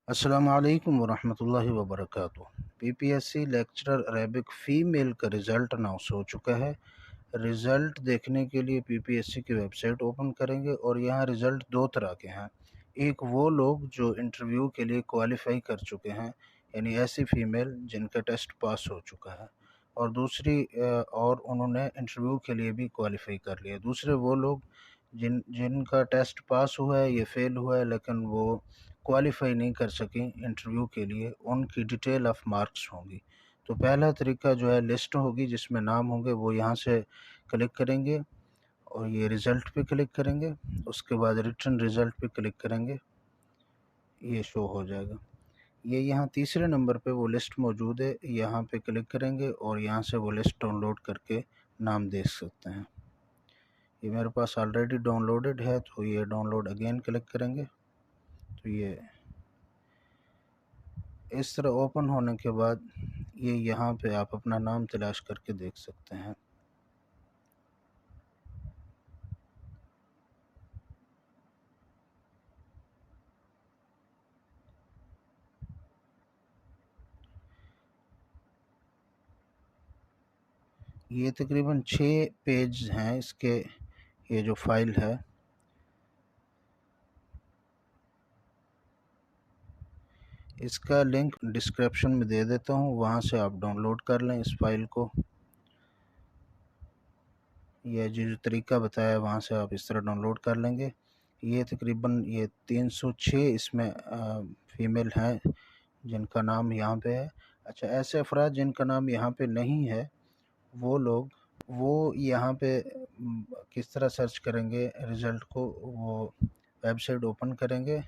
अस्सलाम वालेकुम वरहमतुल्लाहि वबरकातुह। पीपीएससी लेक्चरर अरेबिक फ़ीमेल का रिज़ल्ट अनाउंस हो चुका है। रिज़ल्ट देखने के लिए पीपीएससी की वेबसाइट ओपन करेंगे और यहाँ रिज़ल्ट दो तरह के हैं। एक वो लोग जो इंटरव्यू के लिए क्वालिफ़ाई कर चुके हैं, यानी ऐसी फ़ीमेल जिनका टेस्ट पास हो चुका है, और दूसरी और उन्होंने इंटरव्यू के लिए भी क्वालिफ़ाई कर लिया। दूसरे वो लोग जिनका टेस्ट पास हुआ है या फ़ेल हुआ है लेकिन वो क्वालिफ़ाई नहीं कर सकें इंटरव्यू के लिए, उनकी डिटेल ऑफ मार्क्स होंगी। तो पहला तरीका जो है, लिस्ट होगी जिसमें नाम होंगे, वो यहाँ से क्लिक करेंगे और ये रिज़ल्ट पे क्लिक करेंगे। उसके बाद रिटन रिज़ल्ट पे क्लिक करेंगे, ये शो हो जाएगा। ये यहाँ तीसरे नंबर पे वो लिस्ट मौजूद है, यहाँ पे क्लिक करेंगे और यहाँ से वो लिस्ट डाउनलोड करके नाम देख सकते हैं। ये मेरे पास ऑलरेडी डाउनलोडेड है, तो ये डाउनलोड अगेन क्लिक करेंगे तो ये इस तरह ओपन होने के बाद ये यहाँ पे आप अपना नाम तलाश करके देख सकते हैं। ये तकरीबन 6 पेज हैं इसके, ये जो फाइल है। इसका लिंक डिस्क्रिप्शन में दे देता हूँ, वहाँ से आप डाउनलोड कर लें इस फाइल को। यह जो तरीका बताया वहाँ से आप इस तरह डाउनलोड कर लेंगे। ये तकरीबन ये 306 इसमें फ़ीमेल हैं जिनका नाम यहाँ पे है। अच्छा, ऐसे अफराद जिनका नाम यहाँ पे नहीं है, वो यहाँ पे किस तरह सर्च करेंगे रिज़ल्ट को? वो वेबसाइट ओपन करेंगे।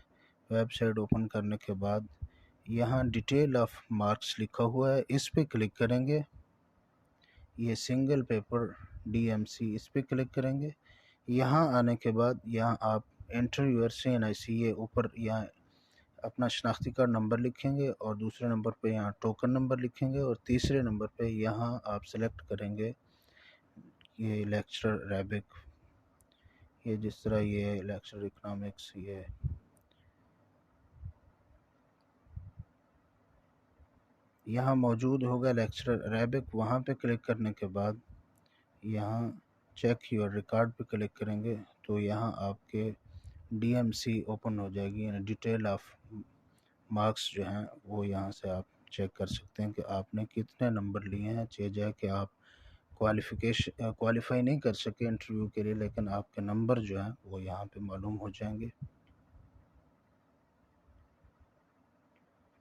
वेबसाइट ओपन करने के बाद यहाँ डिटेल ऑफ मार्क्स लिखा हुआ है, इस पे क्लिक करेंगे। ये सिंगल पेपर डीएमसी, इस पे क्लिक करेंगे। यहाँ आने के बाद यहाँ आप एंटर यूर CNIC, ये ऊपर यहाँ अपना शनाख्ती कार्ड नंबर लिखेंगे और दूसरे नंबर पे यहाँ टोकन नंबर लिखेंगे और तीसरे नंबर पे यहाँ आप सेलेक्ट करेंगे ये लेक्चरर अरेबिक। ये जिस तरह ये लेक्चरर इकोनॉमिक्स, ये यहाँ मौजूद होगा लेक्चरर अरेबिक। वहाँ पे क्लिक करने के बाद यहाँ चेक योर रिकॉर्ड पे क्लिक करेंगे तो यहाँ आपके डीएमसी ओपन हो जाएगी, यानी डिटेल ऑफ मार्क्स जो हैं वो यहाँ से आप चेक कर सकते हैं कि आपने कितने नंबर लिए हैं। चेंज है कि आप क्वालिफ़ाई नहीं कर सके इंटरव्यू के लिए, लेकिन आपके नंबर जो हैं वो यहाँ पे मालूम हो जाएंगे।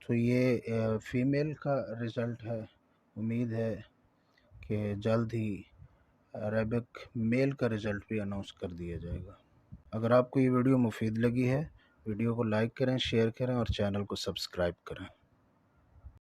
तो ये फ़ीमेल का रिज़ल्ट है। उम्मीद है कि जल्द ही अरेबिक मेल का रिज़ल्ट भी अनाउंस कर दिया जाएगा। अगर आपको ये वीडियो मुफीद लगी है, वीडियो को लाइक करें, शेयर करें और चैनल को सब्सक्राइब करें।